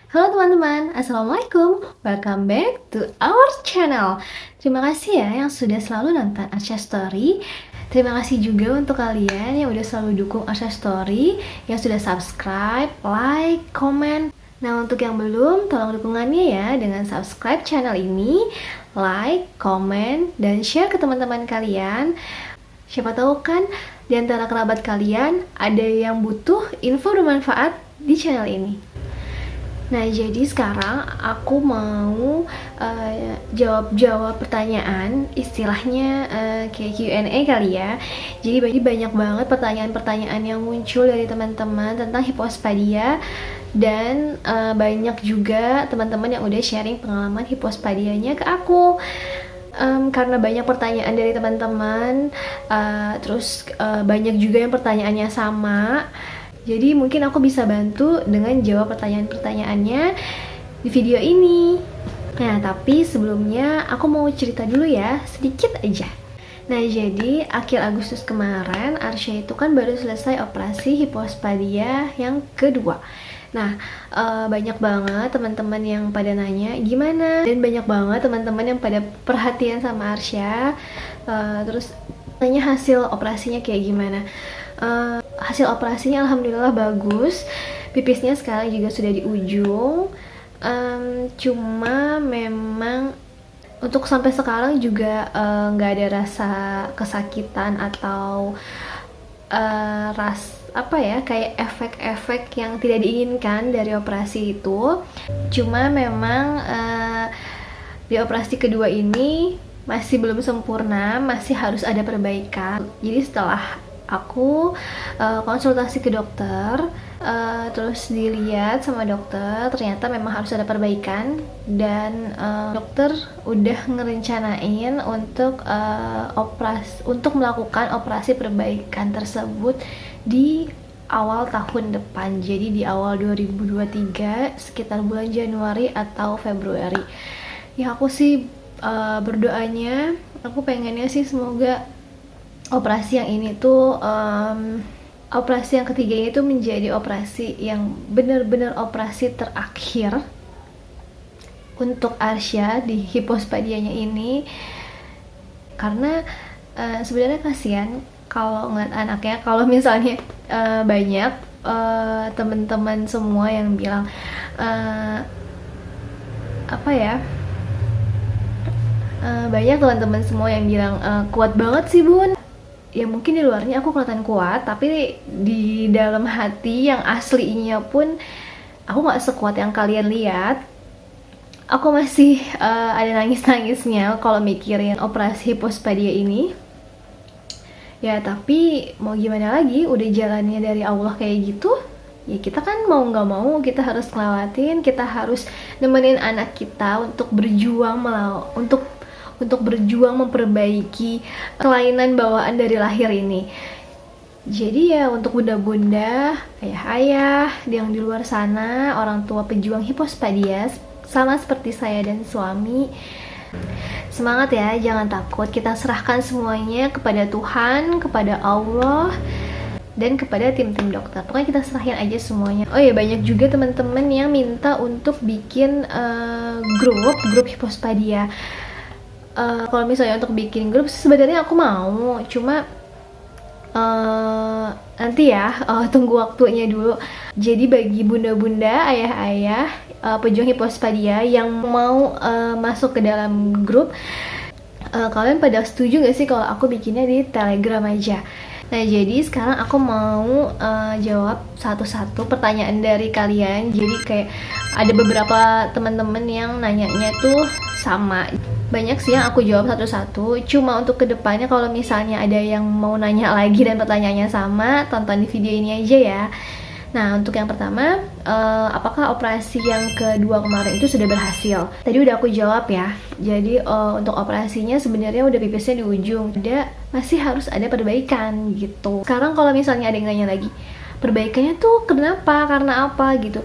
Halo teman-teman, Assalamualaikum. Welcome back to our channel. Terima kasih ya yang sudah selalu nonton Arsha Story. Terima kasih juga untuk kalian yang udah selalu dukung Arsha Story, yang sudah subscribe, like, komen. Nah, untuk yang belum, tolong dukungannya ya dengan subscribe channel ini, like, komen, dan share ke teman-teman kalian. Siapa tahu kan di antara kerabat kalian ada yang butuh info bermanfaat di channel ini. Nah, jadi sekarang aku mau jawab-jawab pertanyaan, istilahnya kayak Q&A kali ya. Jadi banyak banget pertanyaan-pertanyaan yang muncul dari teman-teman tentang hipospadia, dan banyak juga teman-teman yang udah sharing pengalaman hipospadianya ke aku. Karena banyak pertanyaan dari teman-teman, terus banyak juga yang pertanyaannya sama. Jadi mungkin aku bisa bantu dengan jawab pertanyaan-pertanyaannya di video ini. Nah, tapi sebelumnya aku mau cerita dulu ya, sedikit aja. Nah, jadi akhir Agustus kemarin Arsha itu kan baru selesai operasi hipospadia yang kedua. Nah, banyak banget teman-teman yang pada nanya gimana, dan banyak banget teman-teman yang pada perhatian sama Arsha. Terus tanya hasil operasinya kayak gimana. Hasil operasinya alhamdulillah bagus, pipisnya sekarang juga sudah di ujung. Cuma memang untuk sampai sekarang juga nggak ada rasa kesakitan atau kayak efek-efek yang tidak diinginkan dari operasi itu. Cuma memang di operasi kedua ini masih belum sempurna, masih harus ada perbaikan. Jadi setelah aku konsultasi ke dokter, terus dilihat sama dokter, ternyata memang harus ada perbaikan, dan dokter udah ngerencanain untuk melakukan operasi perbaikan tersebut di awal tahun depan. Jadi di awal 2023, sekitar bulan Januari atau Februari. Ya, aku sih berdoanya, aku pengennya sih semoga operasi yang ini tuh operasi yang ketiga ini tuh menjadi operasi yang benar-benar operasi terakhir untuk Arsha di hipospadianya ini. Karena sebenarnya kasihan kalau ngeliat anaknya, kalau misalnya banyak teman-teman semua yang bilang banyak teman-teman semua yang bilang kuat banget sih bun. Ya mungkin di luarnya aku kelihatan kuat, tapi di dalam hati yang aslinya pun aku gak sekuat yang kalian lihat. Aku masih ada nangis-nangisnya kalau mikirin operasi hipospadia ini. Ya tapi mau gimana lagi, udah jalannya dari Allah kayak gitu. Ya kita kan mau gak mau kita harus ngelewatin, kita harus nemenin anak kita untuk berjuang untuk berjuang memperbaiki kelainan bawaan dari lahir ini. Jadi ya untuk bunda-bunda, ayah-ayah yang di luar sana, orang tua pejuang hipospadia sama seperti saya dan suami, semangat ya, jangan takut. Kita serahkan semuanya kepada Tuhan, kepada Allah, dan kepada tim-tim dokter. Pokoknya kita serahin aja semuanya. Oh ya, banyak juga teman-teman yang minta untuk bikin grup hipospadia. Kalau misalnya untuk bikin grup sebenarnya aku mau, cuma nanti ya, tunggu waktunya dulu. Jadi bagi bunda-bunda, ayah-ayah pejuang hipospadia yang mau masuk ke dalam grup, kalian pada setuju gak sih kalau aku bikinnya di Telegram aja? Nah, jadi sekarang aku mau jawab satu-satu pertanyaan dari kalian. Jadi kayak ada beberapa teman-teman yang nanyanya tuh sama. Banyak sih yang aku jawab satu-satu. Cuma untuk kedepannya kalau misalnya ada yang mau nanya lagi dan pertanyaannya sama, tonton di video ini aja ya. Nah, untuk yang pertama, apakah operasi yang kedua kemarin itu sudah berhasil? Tadi udah aku jawab ya. Jadi untuk operasinya sebenarnya udah pipisnya di ujung, masih harus ada perbaikan gitu. Sekarang kalau misalnya ada yang nanya lagi, perbaikannya tuh kenapa? Karena apa gitu?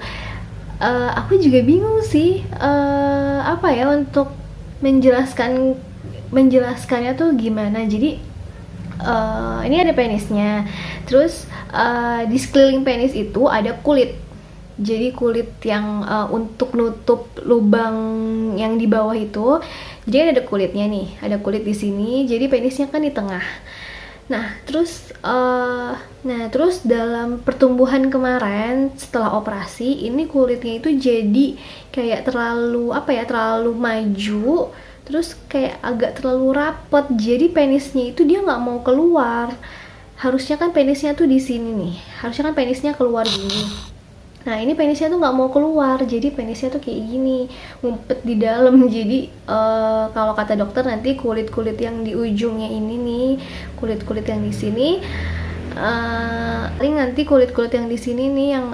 Aku juga bingung sih, untuk menjelaskannya tuh gimana. Jadi ini ada penisnya, terus di sekeliling penis itu ada kulit. Jadi kulit yang untuk nutup lubang yang di bawah itu, jadi ada kulitnya nih, ada kulit di sini, jadi penisnya kan di tengah. Nah terus dalam pertumbuhan kemarin setelah operasi ini kulitnya itu jadi kayak terlalu maju, terus kayak agak terlalu rapet, jadi penisnya itu dia nggak mau keluar. Harusnya kan penisnya tuh di sini nih, harusnya kan penisnya keluar gini. Nah ini penisnya tuh nggak mau keluar, jadi penisnya tuh kayak gini, ngumpet di dalam. Jadi kalau kata dokter nanti kulit-kulit yang di ujungnya ini nih, kulit-kulit yang di sini, paling nanti kulit-kulit yang di sini nih yang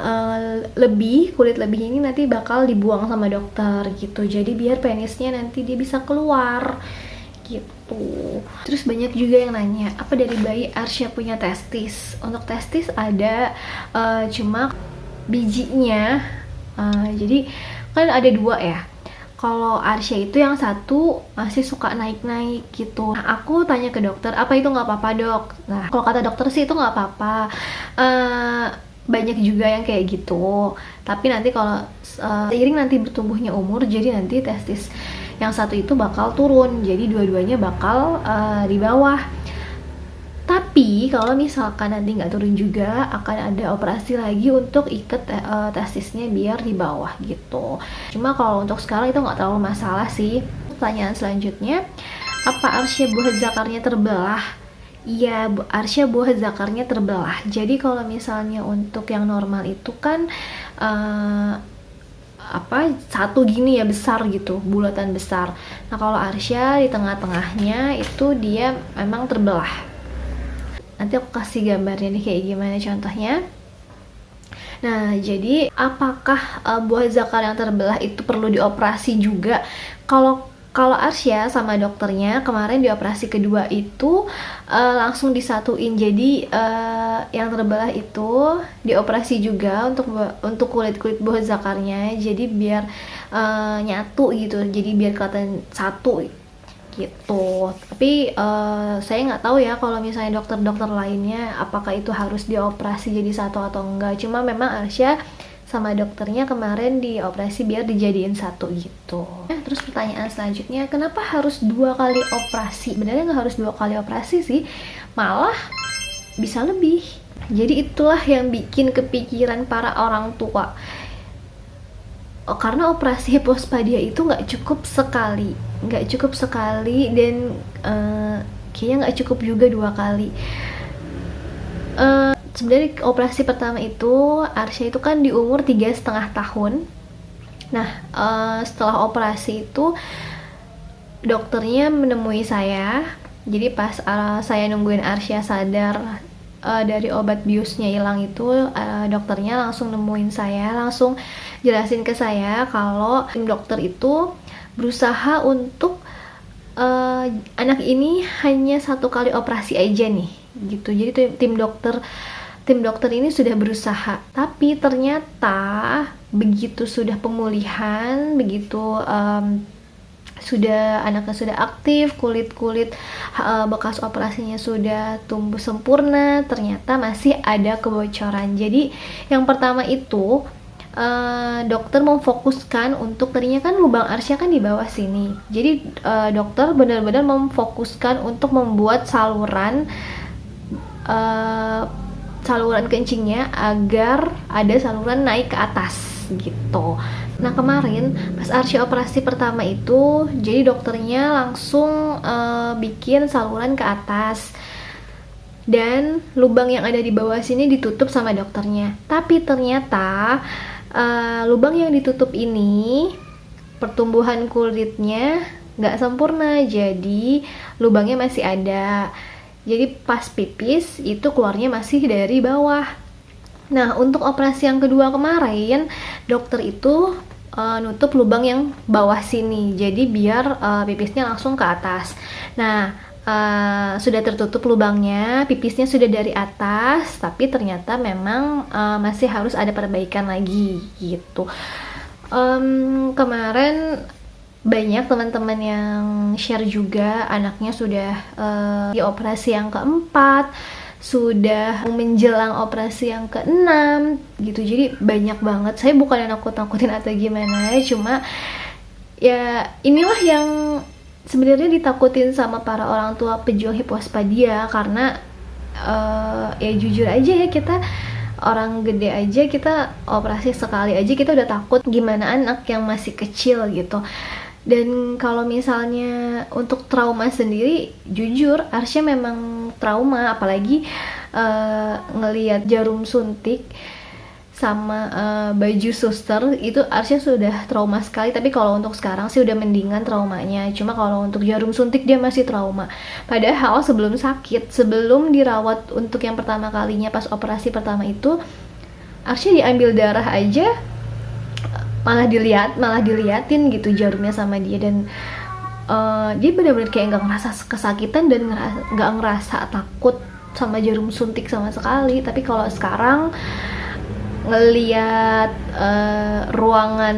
kulit lebih ini nanti bakal dibuang sama dokter gitu. Jadi biar penisnya nanti dia bisa keluar gitu. Terus banyak juga yang nanya, apa dari bayi Arsya punya testis? Untuk testis ada, cuma bijinya, jadi kan ada 2 ya. Kalau Arsya itu yang satu masih suka naik-naik gitu. Nah, aku tanya ke dokter, apa itu nggak apa-apa dok? Nah kalau kata dokter sih itu nggak apa-apa. Banyak juga yang kayak gitu. Tapi nanti kalau seiring nanti bertumbuhnya umur, jadi nanti testis yang satu itu bakal turun, jadi dua-duanya bakal di bawah. Tapi kalau misalkan nanti nggak turun juga, akan ada operasi lagi untuk ikat testisnya biar di bawah gitu. Cuma kalau untuk sekarang itu nggak terlalu masalah sih. Pertanyaan selanjutnya, apa Arsya buah zakarnya terbelah? Iya, Arsya buah zakarnya terbelah. Jadi kalau misalnya untuk yang normal itu kan satu gini ya, besar gitu, bulatan besar. Nah kalau Arsya di tengah-tengahnya itu dia memang terbelah. Nanti aku kasih gambarnya nih kayak gimana contohnya. Nah jadi apakah buah zakar yang terbelah itu perlu dioperasi juga? Kalau Arsya sama dokternya kemarin di operasi kedua itu langsung disatuin, jadi yang terbelah itu dioperasi juga untuk kulit-kulit buah zakarnya, jadi biar nyatu gitu, jadi biar kelihatan satu gitu. Tapi saya nggak tahu ya kalau misalnya dokter-dokter lainnya apakah itu harus dioperasi jadi satu atau enggak. Cuma memang Arsya sama dokternya kemarin dioperasi biar dijadiin satu gitu. Terus pertanyaan selanjutnya, kenapa harus 2 kali operasi? Sebenarnya nggak harus 2 kali operasi sih, malah bisa lebih. Jadi itulah yang bikin kepikiran para orang tua. Karena operasi hipospadia itu nggak cukup sekali dan kayaknya nggak cukup juga 2 kali. Sebenarnya operasi pertama itu Arsya itu kan di umur 3,5 tahun. Nah setelah operasi itu dokternya menemui saya. Jadi pas saya nungguin Arsya sadar dari obat biusnya hilang itu, dokternya langsung nemuin saya, langsung jelasin ke saya kalau tim dokter itu berusaha untuk anak ini hanya 1 kali operasi aja nih gitu. Jadi tim dokter ini sudah berusaha, tapi ternyata begitu sudah pemulihan, begitu anaknya sudah aktif, kulit bekas operasinya sudah tumbuh sempurna, ternyata masih ada kebocoran. Jadi yang pertama itu dokter memfokuskan untuk, tadinya kan lubang Arsya kan di bawah sini, jadi dokter benar-benar memfokuskan untuk membuat saluran kencingnya agar ada saluran naik ke atas gitu. Nah kemarin pas Arsya operasi pertama itu, jadi dokternya langsung bikin saluran ke atas dan lubang yang ada di bawah sini ditutup sama dokternya. Tapi ternyata lubang yang ditutup ini pertumbuhan kulitnya nggak sempurna, jadi lubangnya masih ada. Jadi pas pipis itu keluarnya masih dari bawah. Nah untuk operasi yang kedua kemarin, dokter itu nutup lubang yang bawah sini, jadi biar pipisnya langsung ke atas. Nah sudah tertutup lubangnya, pipisnya sudah dari atas, tapi ternyata memang masih harus ada perbaikan lagi gitu. Kemarin banyak teman-teman yang share juga anaknya sudah di operasi yang keempat, sudah menjelang operasi yang ke-6 gitu. Jadi banyak banget. Saya bukan yang nakut-nakutin atau gimana, cuma ya inilah yang sebenarnya ditakutin sama para orang tua pejuang hipospadia, karena ya jujur aja ya, kita orang gede aja, kita operasi sekali aja kita udah takut, gimana anak yang masih kecil gitu. Dan kalau misalnya untuk trauma sendiri, jujur Arsya memang trauma, apalagi ngelihat jarum suntik sama baju suster itu Arsya sudah trauma sekali. Tapi kalau untuk sekarang sih udah mendingan traumanya, cuma kalau untuk jarum suntik dia masih trauma. Padahal sebelum sakit, sebelum dirawat untuk yang pertama kalinya pas operasi pertama itu, Arsya diambil darah aja malah diliatin gitu jarumnya sama dia. Dan dia benar-benar kayak nggak ngerasa kesakitan dan nggak ngerasa takut sama jarum suntik sama sekali. Tapi kalau sekarang ngeliat ruangan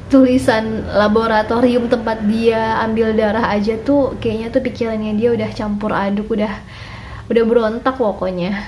tulisan laboratorium tempat dia ambil darah aja tuh, kayaknya tuh pikirannya dia udah campur aduk, udah berontak pokoknya.